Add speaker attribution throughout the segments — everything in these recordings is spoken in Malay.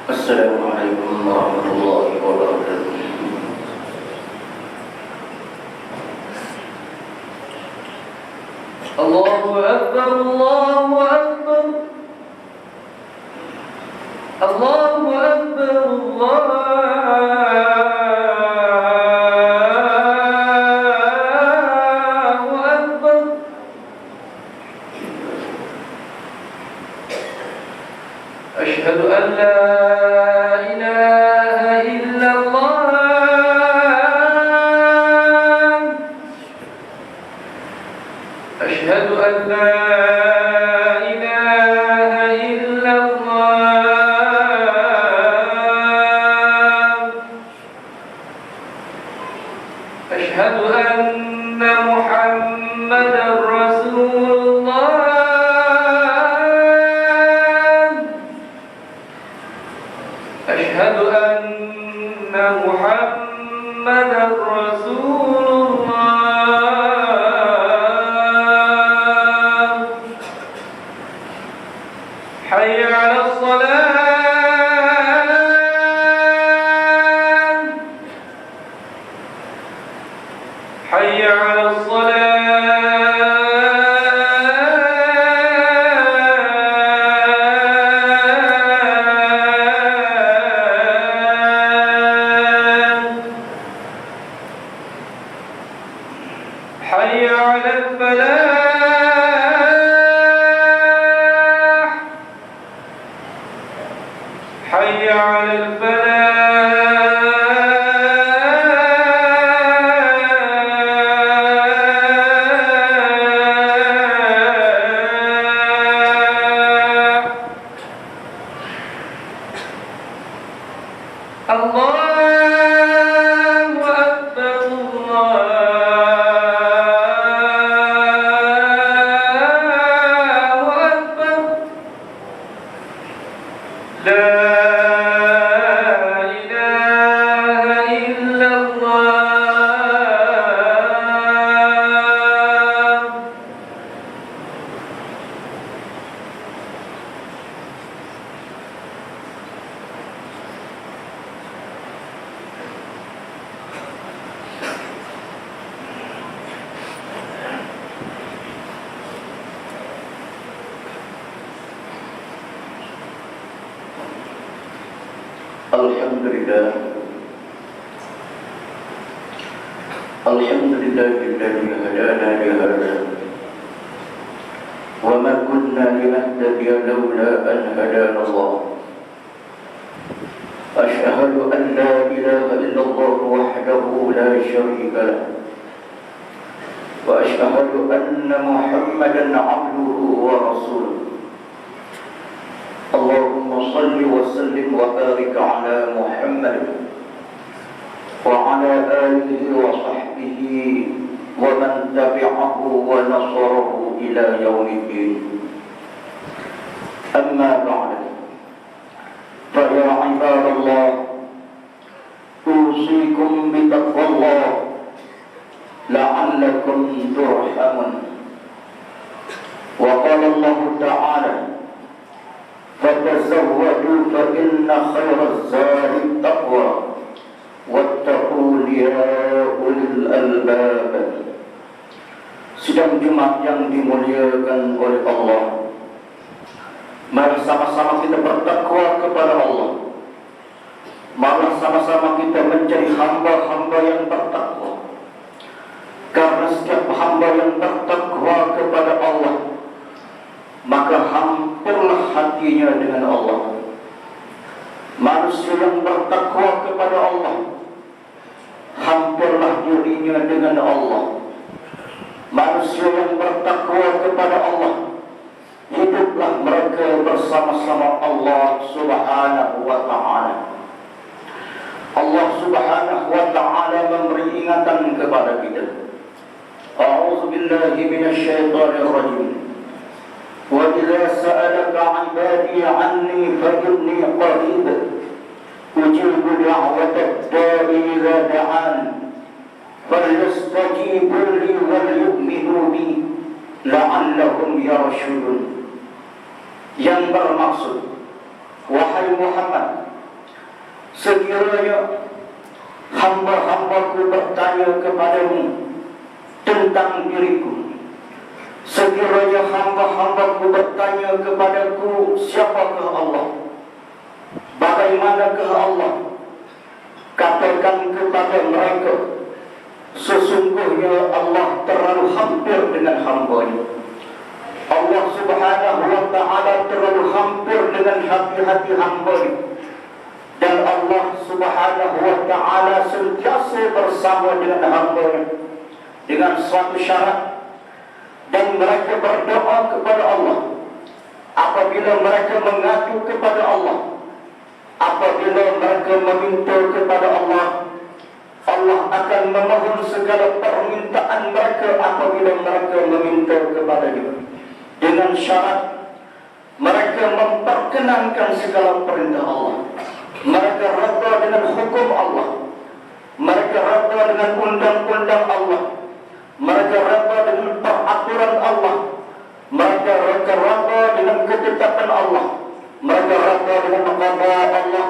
Speaker 1: Assalamualaikum warahmatullahi wabarakatuh. Allahu Akbar, Allahu Akbar, Allahu Akbar, Allahu Akbar. Asyhadu an la ilaha illallah. Asyhadu an la ilaha illallah. Asyhadu anna Muhammadar Rasulullah. Asyhadu anna Muhammadar Rasulullah. Hayya 'alas salat. Hayya 'alas salat. Hayya 'alal falah. حي على الفلاح. الله أكبر، الله أكبر. لا Alhamdulillah, alhamdulillahilladzi hadana li hadza wa ma kunna linahtadiya lawla an hadana Allah. Asyhadu an la ilaha illallah wahdahu la syarika lahu wa asyhadu anna Muhammadan 'abduhu wa rasuluhu. Allahumma salli wa sallim wa barik ala Muhammad wa ala alihi wa sahbihi wa man tabi'ahu wa nasarahu ila yaumiddin. Amma ba'd. Fa ya ibadallah, usikum bi taqwallah la'allakum turhamun. Wa qala Allah ta'ala: فَتَزَوَّدُوا فَإِنَّ خَيْرَ الزَّادِ التَّقْوَى وَاتَّقُوا يَا أُولِي الْأَلْبَابِ. Sidang Jumat yang dimuliakan oleh Allah, mari sama-sama kita bertakwa kepada Allah. Mari sama-sama kita menjadi hamba-hamba yang bertakwa. Karena setiap hamba yang bertakwa kepada Allah, maka hampirlah hatinya dengan Allah. Manusia yang bertakwa kepada Allah, hampirlah dirinya dengan Allah. Manusia yang bertakwa kepada Allah, hiduplah mereka bersama-sama Allah Subhanahu wa ta'ala. Allah Subhanahu wa ta'ala memberi ingatan kepada kita. A'udzu billahi minasyaitonir rajim. وَإِذَا سَأَلَكَ عِبَادِي عَنِّي فَإِنِّي قَرِيبٌ أُجِيبُ دَعْوَةَ الدَّاعِ إِذَا دَعَانِ فَلْيَسْتَجِيبُوا لِي وَلْيُؤْمِنُوا بِي لَعَلَّهُمْ يَرْشُدُونَ. Yang bermaksud, wahai Muhammad, sekiranya hamba-hambaku bertanya kepadamu tentang diriku, sekiranya hamba-hambaku bertanya kepadaku siapakah Allah, bagaimanakah Allah, katakan kepada mereka, sesungguhnya Allah terlalu hampir dengan hamba-Nya. Allah Subhanahu wa ta'ala terlalu hampir dengan hati-hati hamba-Nya. Dan Allah Subhanahu wa ta'ala sentiasa bersama dengan hamba-Nya dengan suatu syarat. Dan mereka berdoa kepada Allah apabila mereka mengadu kepada Allah, apabila mereka meminta kepada Allah, Allah akan memohon segala permintaan mereka apabila mereka meminta kepada-Nya, dengan syarat mereka memperkenankan segala perintah Allah, mereka redha dengan hukum Allah, mereka redha dengan undang-undang Allah, mereka redha dengan peraturan Allah, mereka redha dengan ketetapan Allah, mereka redha dengan qada Allah,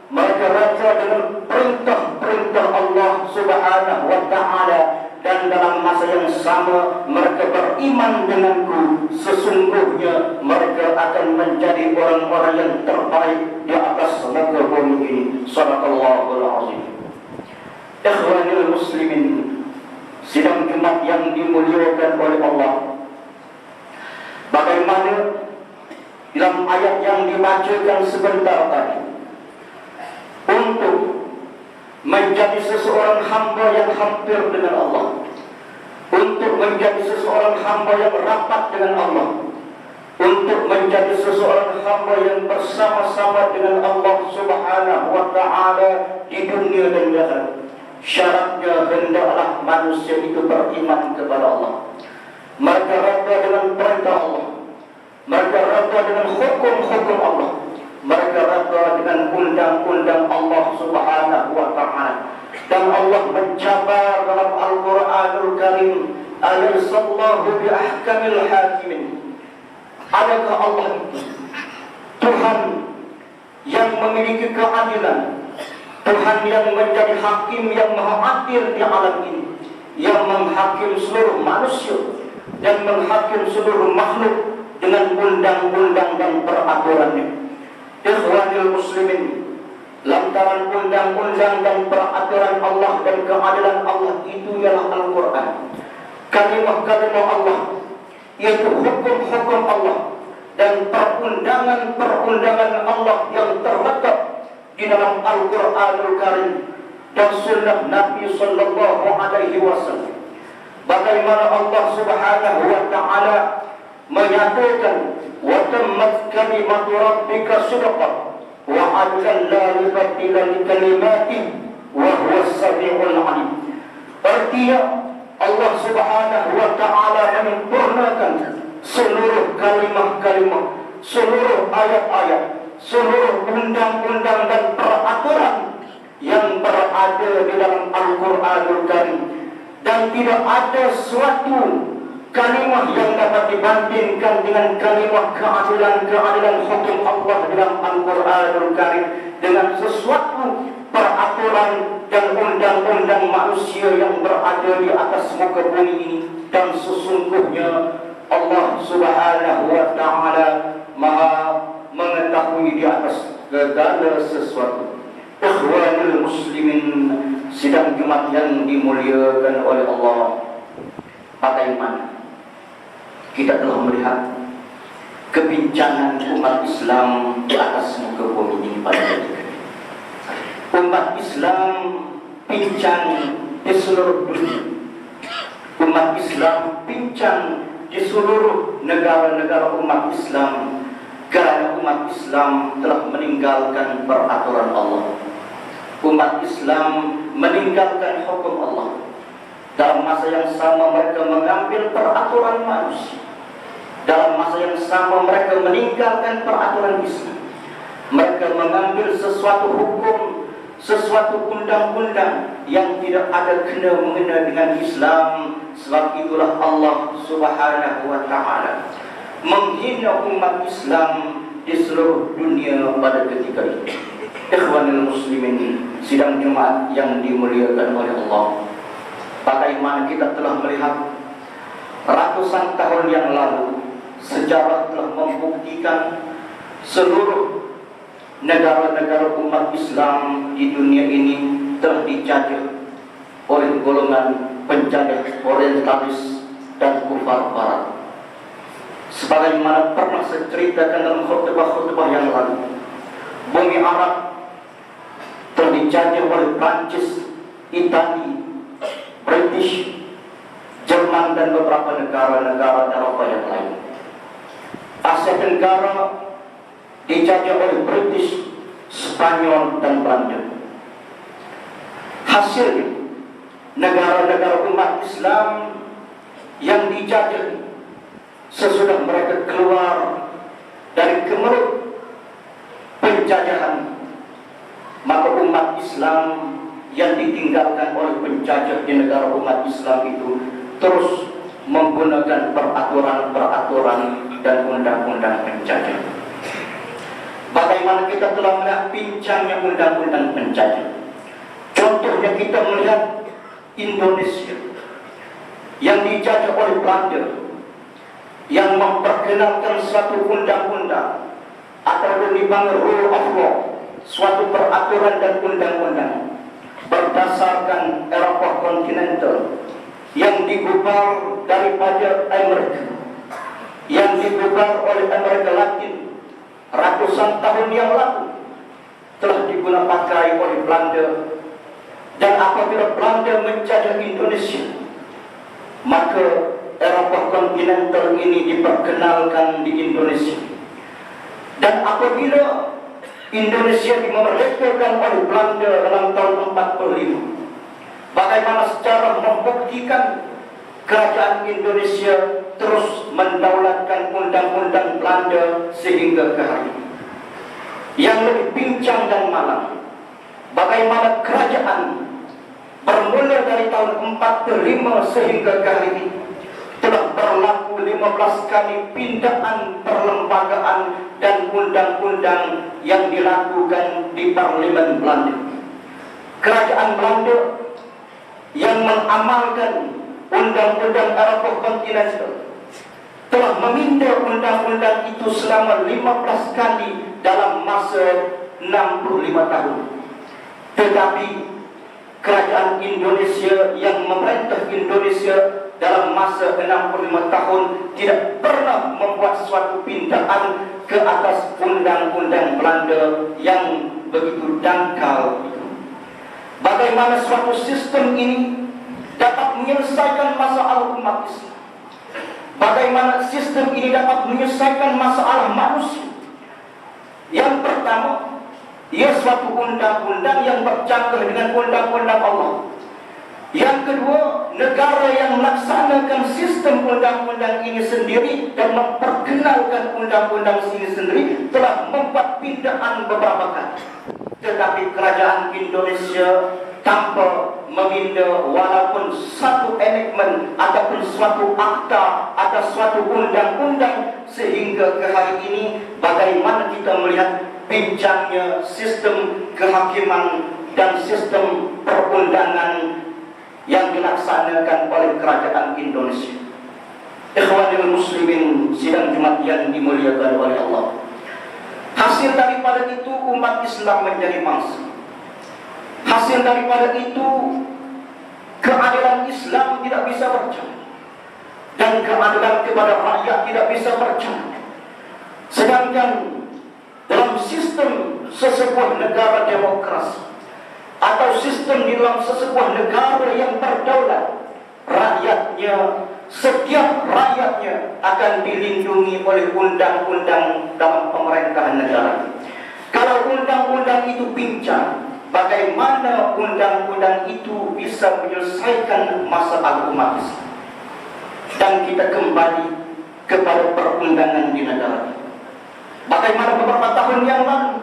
Speaker 1: mereka redha dengan perintah-perintah Allah Subhanahu wa ta'ala. Dan dalam masa yang sama mereka beriman denganku, sesungguhnya mereka akan menjadi orang-orang yang terbaik di atas muka bumi ini. Shadaqallahul azim. Ikhwanil muslimin, sidang Jumat yang dimuliakan oleh Allah, bagaimana dalam ayat yang dibacakan sebentar tadi, untuk menjadi seseorang hamba yang hampir dengan Allah, untuk menjadi seseorang hamba yang rapat dengan Allah, untuk menjadi seseorang hamba yang bersama-sama dengan Allah Subhanahu wa ta'ala di dunia dan di akhirat, syaratnya hendaklah manusia itu beriman kepada Allah. Mereka redha dengan perintah Allah, mereka redha dengan hukum-hukum Allah, mereka redha dengan undang-undang Allah Subhanahu wa ta'ala. Dan Allah mencabar dalam Al-Quranul Karim, alaysallahu bi ahkamil hakimin. Adakah Allah itu Tuhan yang memiliki keadilan, Tuhan yang menjadi hakim yang maha adil di alam ini, yang menghakim seluruh manusia dan menghakim seluruh makhluk dengan undang-undang dan peraturannya. Ikhwanil muslimin, lantaran undang-undang dan peraturan Allah dan keadilan Allah itu ialah Al-Quran, kalimah-kalimah Allah, yaitu hukum-hukum Allah dan perundangan-perundangan Allah yang terletak di dalam Al-Quranul Karim dan sunnah Nabi sallallahu alaihi wasallam. Bagaimana Allah Subhanahu wa ta'ala menyatakan, wa tammat kalimatu rabbika sidqan wa adlan la mubaddila li kalimatihi wa huwa as-sami'ul 'alim. Artinya Allah Subhanahu wa ta'ala menyempurnakan seluruh kalimah-kalimah, seluruh ayat-ayat, seluruh undang-undang dan peraturan yang berada di dalam Al-Quranul Karim. Dan tidak ada suatu kalimah yang dapat dibandingkan dengan kalimah keadilan hukum Allah dalam Al-Quranul Karim, dengan sesuatu peraturan dan undang-undang manusia yang berada di atas muka bumi ini. Dan sesungguhnya Allah Subhanahu wa ta'ala maha mengetahui di atas segala sesuatu. Ikhwanul muslimin, sidang Jumat yang dimuliakan oleh Allah, bagaimana kita telah melihat kebincangan umat Islam di atas muka bumi ini pada ketika ini. Umat Islam pincang di seluruh dunia. Umat Islam pincang di seluruh negara-negara umat Islam, karena umat Islam telah meninggalkan peraturan Allah. Umat Islam meninggalkan hukum Allah. Dalam masa yang sama mereka mengambil peraturan manusia. Dalam masa yang sama mereka meninggalkan peraturan Islam. Mereka mengambil sesuatu hukum, sesuatu undang-undang yang tidak ada kena-mengena dengan Islam. Sebab itulah Allah Subhanahu wa ta'ala menghina umat Islam di seluruh dunia pada ketika ini. Ikhwanul muslimin, sidang Jumat yang dimuliakan oleh Allah. Bagaimana kita telah melihat ratusan tahun yang lalu, sejarah telah membuktikan seluruh negara-negara umat Islam di dunia ini telah dijajah oleh golongan penjajah orientalis dan kufar barat. Sebagaimana pernah saya ceritakan dalam khutbah-khutbah yang lalu, bumi Arab telah dijajah oleh Prancis, Italia, British, Jerman dan beberapa negara-negara Eropa yang lain. Asia Tenggara dijajah oleh British, Spanyol dan Belanda. Hasilnya, negara-negara umat Islam yang dijajah sesudah mereka keluar dari kemelut penjajahan, maka umat Islam yang ditinggalkan oleh penjajah di negara umat Islam itu terus menggunakan peraturan-peraturan dan undang-undang penjajah. Bagaimana kita telah melihat pincangnya undang-undang penjajah. Contohnya kita melihat Indonesia yang dijajah oleh Belanda, yang memperkenalkan suatu undang-undang atau dipanggil rule of law, suatu peraturan dan undang-undang berdasarkan Eropa kontinental yang digubal daripada Amerika, yang digubal oleh Amerika Latin ratusan tahun yang lalu, telah digunakan pakai oleh Belanda. Dan apabila Belanda menjajah Indonesia, maka Eropa kontinental ini diperkenalkan di Indonesia. Dan apabila Indonesia dimerdekakan oleh Belanda dalam tahun 45, bagaimana secara membuktikan kerajaan Indonesia terus mendaulatkan undang-undang Belanda sehingga ke hari ini. Yang lebih pincang dan malang, bagaimana kerajaan bermula dari tahun 45 sehingga ke hari ini telah berlaku 15 kali pindaan perlembagaan dan undang-undang yang dilakukan di Parlemen Belanda. Kerajaan Belanda yang mengamalkan undang-undang Eropa kontinental telah meminta undang-undang itu selama 15 kali dalam masa 65 tahun. Tetapi kerajaan Indonesia yang memerintah Indonesia dalam masa 65 tahun tidak pernah membuat suatu pindaan ke atas undang-undang Belanda yang begitu dangkal itu. Bagaimana suatu sistem ini dapat menyelesaikan masalah umat Islam? Bagaimana sistem ini dapat menyelesaikan masalah manusia? Yang pertama, ia suatu undang-undang yang bercanggah dengan undang-undang Allah. Yang kedua, negara yang melaksanakan sistem undang-undang ini sendiri dan memperkenalkan undang-undang ini sendiri telah membuat pindaan beberapa kali. Tetapi kerajaan Indonesia tanpa meminda walaupun satu enactment ataupun suatu akta atau suatu undang-undang sehingga ke hari ini, bagaimana kita melihat pincangnya sistem kehakiman dan sistem perundangan yang dilaksanakan oleh kerajaan Indonesia. Ikhwanul muslimin, sidang Jumat yang dimuliakan oleh Allah. Hasil daripada itu umat Islam menjadi mangsa. Hasil daripada itu keadilan Islam tidak bisa berjalan, dan keadilan kepada rakyat tidak bisa berjalan. Sedangkan dalam sistem sesebuah negara demokrasi atau sistem di dalam sesebuah negara yang berdaulat, rakyatnya, setiap rakyatnya akan dilindungi oleh undang-undang dalam pemerintahan negara. Kalau undang-undang itu pincang, bagaimana undang-undang itu bisa menyelesaikan masalah umat Islam? Dan kita kembali kepada perundangan di negara. Bagaimana beberapa tahun yang lalu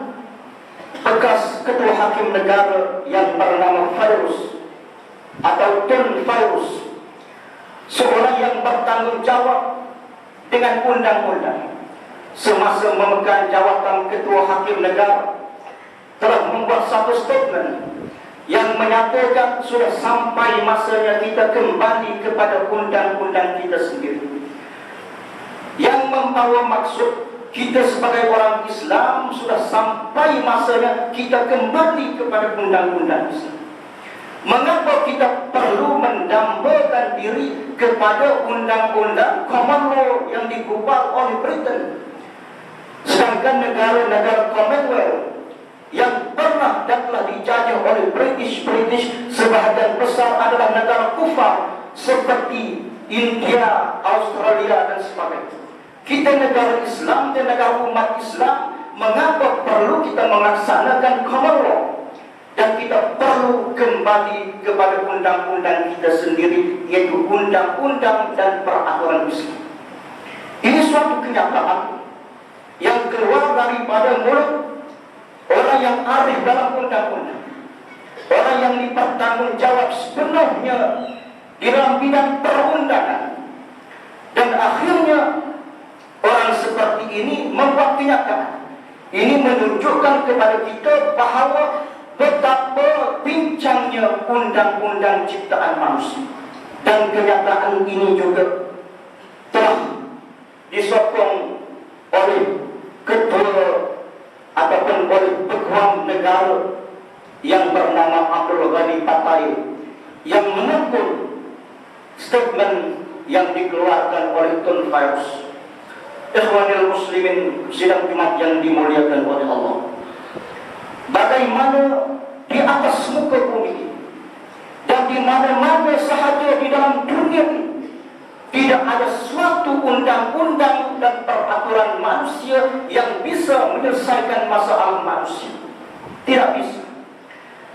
Speaker 1: bekas ketua hakim negara yang bernama Virus atau Tun Virus, seorang yang bertanggung jawab dengan undang-undang semasa memegang jawatan ketua hakim negara, telah membuat satu statement yang menyatakan sudah sampai masanya kita kembali kepada undang-undang kita sendiri, yang membawa maksud kita sebagai orang Islam sudah sampai masanya kita kembali kepada undang-undang Islam. Mengapa kita perlu mendambakan diri kepada undang-undang common law yang digubal oleh Britain, sedangkan negara-negara Commonwealth yang pernah dan telah dijajah oleh British sebahagian besar adalah negara kufar seperti India, Australia dan sebagainya. Kita negara Islam dan negara umat Islam, mengapa perlu kita melaksanakan common law dan kita perlu kembali kepada undang-undang kita sendiri, yaitu undang-undang dan peraturan Islam? Ini suatu kenyataan yang keluar daripada mulut orang yang arif dalam undang-undang, orang yang dipertanggungjawab sepenuhnya di dalam bidang perundangan, dan akhirnya orang seperti ini membuat kenyataan. Ini menunjukkan kepada kita bahawa betapa pincangnya undang-undang ciptaan manusia, dan kenyataan ini juga telah disokong oleh ketua ataupun oleh peguam negara yang bernama Abdul Ghani Pattaya, yang menekun statement yang dikeluarkan oleh Tun Faiyaz. Ikhwanil muslimin sidang Jumat yang dimuliakan oleh Allah, bagaimana di atas muka bumi dan di mana-mana sahaja di dalam dunia ini tidak ada suatu undang-undang dan peraturan manusia yang bisa menyelesaikan masalah manusia. Tidak bisa.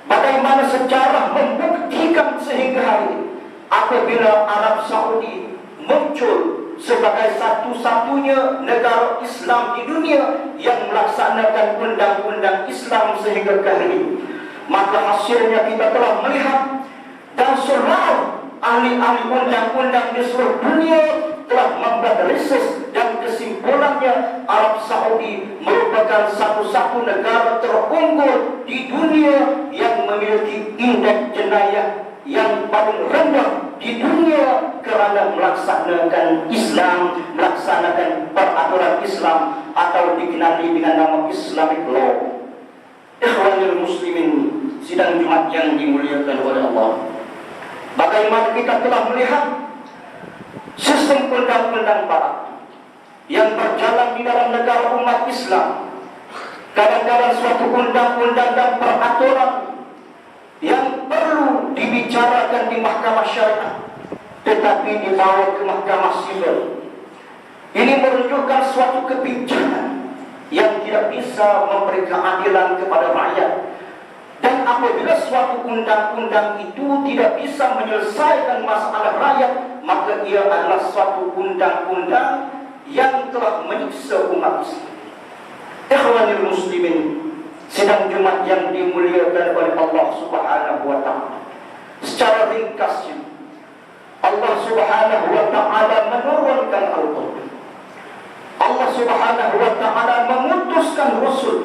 Speaker 1: Bagaimana sejarah membuktikan sehingga hari ini, apabila Arab Saudi muncul sebagai satu-satunya negara Islam di dunia yang melaksanakan undang-undang Islam sehingga hari ini, maka hasilnya kita telah melihat, dan seluruh ahli-ahli undang-undang di seluruh dunia telah membuat riset, dan kesimpulannya Arab Saudi merupakan satu-satu negara terunggul di dunia yang memiliki indeks jenayah yang paling rendah di dunia kerana melaksanakan Islam, melaksanakan peraturan Islam atau dikenali dengan nama Islamic law. Ikhwanul muslimin sidang Jumat yang dimuliakan oleh Allah, bagaimana kita telah melihat sistem undang-undang barat yang berjalan di dalam negara umat Islam. Kadang-kadang suatu undang-undang dan peraturan yang perlu dibicarakan di mahkamah syariah tetapi dibawa ke mahkamah sivil. Ini menunjukkan suatu kebijakan yang tidak bisa memberi keadilan kepada rakyat. Dan apabila suatu undang-undang itu tidak bisa menyelesaikan masalah rakyat, maka ia adalah suatu undang-undang yang telah menyiksa umat Islam. Ikhwanil muslimin sidang Jumat yang dimuliakan oleh Allah Subhanahu wa ta'ala, secara ringkasnya, Allah Subhanahu wa ta'ala menurunkan Al-Quran. Allah Subhanahu wa ta'ala mengutuskan Rasul,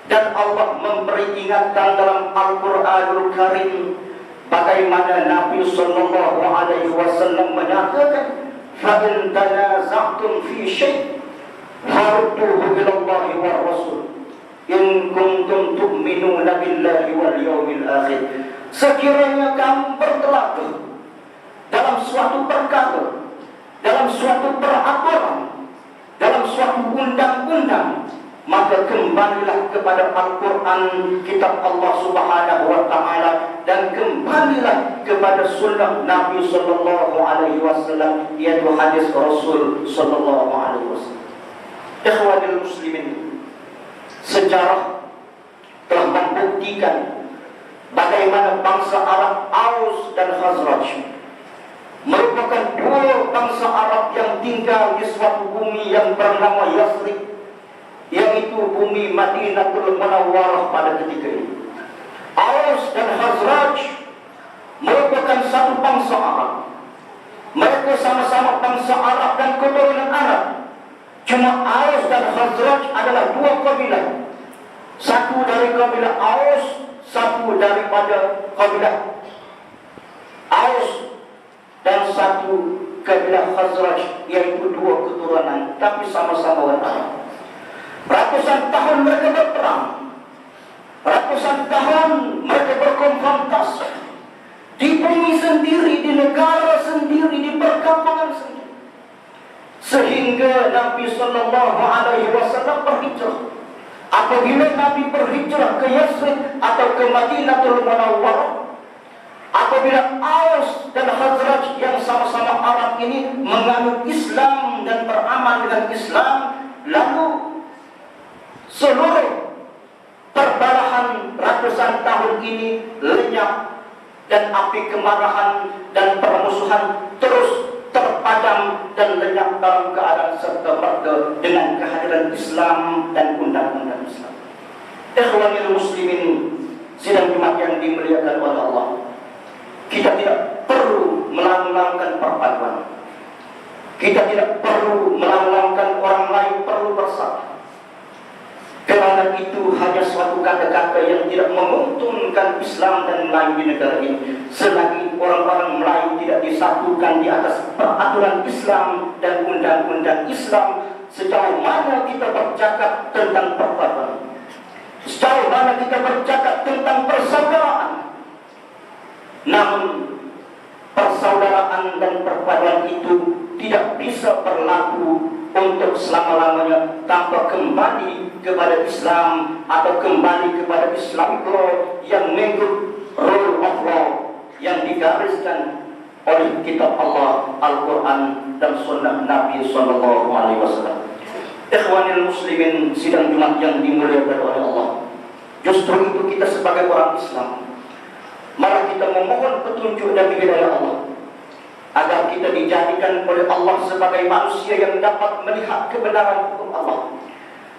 Speaker 1: dan Allah memberi ingatan dalam Al-Quranul Karim bagaimana Nabi sallallahu alaihi wasallam menyatakan, fa in tanaza'tum fi syai' farudduhu ila Allah wa Rasul in kuntum tu'minuna billahi wal yawmil akhir. Sekiranya kamu bertelaga dalam suatu perkara, dalam suatu peraturan, dalam suatu undang-undang, maka kembalilah kepada Al-Quran, kitab Allah Subhanahu wa ta'ala, dan kembalilah kepada sunnah Nabi sallallahu alaihi wasallam, yaitu hadis Rasul sallallahu alaihi wasallam. Ikhwanul muslimin, sejarah telah membuktikan bagaimana bangsa Arab Aus dan Khazraj merupakan dua bangsa Arab yang tinggal di suatu bumi yang bernama Yathrib, yaitu bumi Madinatul Munawwarah pada ketika ini. Aus dan Khazraj merupakan satu bangsa Arab. Mereka sama-sama bangsa Arab dan keturunan Arab. Cuma Aus dan Khazraj adalah dua kabilah. Satu dari kabilah Aus, satu daripada kabilah Aus, dan satu kabilah Khazraj, yaitu dua keturunan, tapi sama-sama orang Arab. Ratusan tahun mereka berperang, ratusan tahun mereka berkonfrontasi di bumi sendiri, di negara sendiri, di perkampungan sendiri, sehingga Nabi Sallallahu Alaihi Wasallam berhijrah. Apabila Nabi berhijrah ke Yasrib atau ke Madinatul Munawwarah, apabila Aus dan Khazraj yang sama-sama Arab ini menganut Islam dan beramal dengan Islam, lalu seluruh perbalahan ratusan tahun ini lenyap, dan api kemarahan dan permusuhan terus terpadam dan lenyap dalam keadaan serta-merta dengan kehadiran Islam dan undang-undang Islam. Ikhwanil muslimin sidang Jumat yang dimuliakan oleh Allah, kita tidak perlu melanglang perpaduan. Kita tidak perlu melanglang orang lain perlu bersatu. Kerana itu hanya suatu kata-kata yang tidak menguntungkan Islam dan Melayu di negara ini. Selagi orang-orang Melayu tidak disatukan di atas peraturan Islam dan undang-undang Islam, sejauh mana kita bercakap tentang perpaduan, sejauh mana kita bercakap tentang persaudaraan, namun persaudaraan dan perpaduan itu tidak bisa berlaku untuk selama-lamanya tanpa kembali kepada Islam atau kembali kepada Islamic law yang mengikut rule of law yang digariskan oleh kitab Allah, Al-Quran dan sunnah Nabi Sallallahu Alaihi Wasallam. Ikhwanil muslimin sidang Jumat yang dimuliakan oleh Allah, justru itu kita sebagai orang Islam, mari kita memohon petunjuk dan hidayah Allah, agar kita dijadikan oleh Allah sebagai manusia yang dapat melihat kebenaran hukum Allah,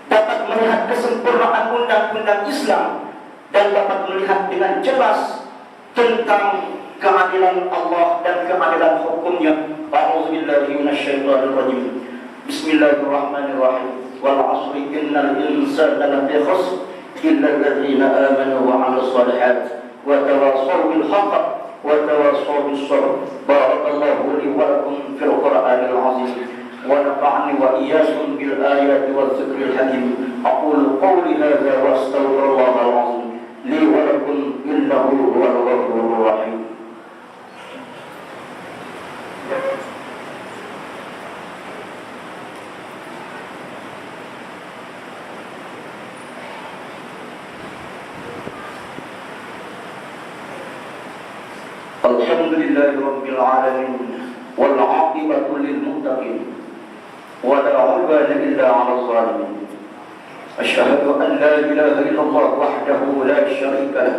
Speaker 1: dapat melihat kesempurnaan undang-undang Islam, dan dapat melihat dengan jelas tentang keadilan Allah dan keadilan hukumnya. A'udzubillahi minasyaitonir rajim. Bismillahirrahmanirrahim. Wal 'ashri innal insana lafi khusr illa alladziina aamanu wa 'amilus shalihaati wa tawassaw bil haqq وتواصوا بالصبر. بارك الله لي ولكم في القرآن العظيم ونفعني وإياكم بالآيات والذكر الحكيم. أقول قولي هذا وأستغفر الله العظيم لي ولكم إنه هو الغفور الرحيم. Alhamdulillahi Rabbil Alamin wal 'aqibatu lil muttaqin wa la 'udwana illa 'alal zalimin. Asyhadu an la ilaha illallah wahdahu la syarika lah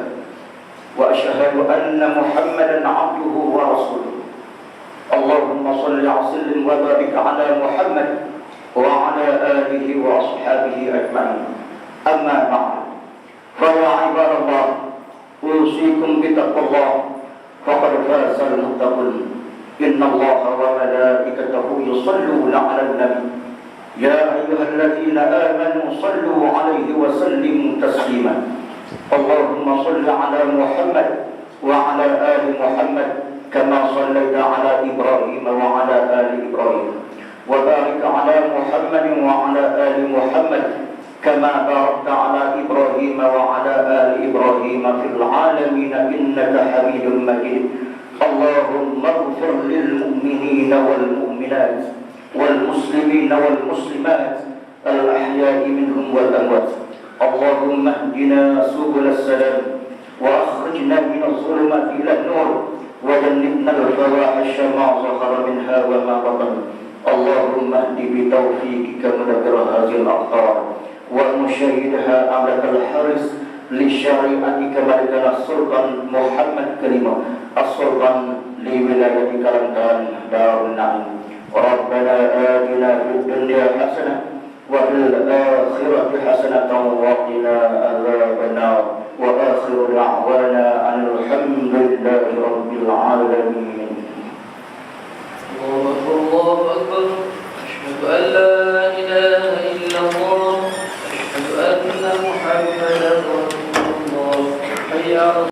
Speaker 1: wa asyhadu anna Muhammadan 'abduhu wa rasuluh. Allahumma shalli wa sallim wa barik 'ala Muhammad wa 'ala alihi wa ashabihi ajma'in. Amma ba'd. Fa ya ibadallah, usikum bi taqwallah فقد فاز المتقون. إن الله وملائكته يصلون على النبي يا أيها الذين آمنوا صلوا عليه وسلموا تسليما. اللهم صل على محمد وعلى آل محمد كما صليت على إبراهيم وعلى آل إبراهيم وبارك على محمد وعلى آل محمد كما باركت على إبراهيم وعلى آل إبراهيم في العالمين إنك حميد مجيد. اللهم اغفر للمؤمنين والمؤمنات والمسلمين والمسلمات الأحياء منهم والأموات. اللهم اهدنا سبل السلام وأخرجنا من الظلمات إلى النور وجنبنا الفواحش ما ظهر منها وما بطن. اللهم اهد بتوفيقك مدبر هذه الأقطار ومشاهدها أمرك الحارس لشريعتك ملكنا السلطان محمد كلمة السلطان لولاية كلمتان دار النعيم. ربنا آتنا في الدنيا حسنة وفي الآخرة حسنة وقنا عذاب النار. وآخر دعوانا أن الحمد لله رب العالمين.
Speaker 2: الله أكبر. أشهد أن لا إله إلا الله. أشهد أن محمدا
Speaker 1: wabarakatuh.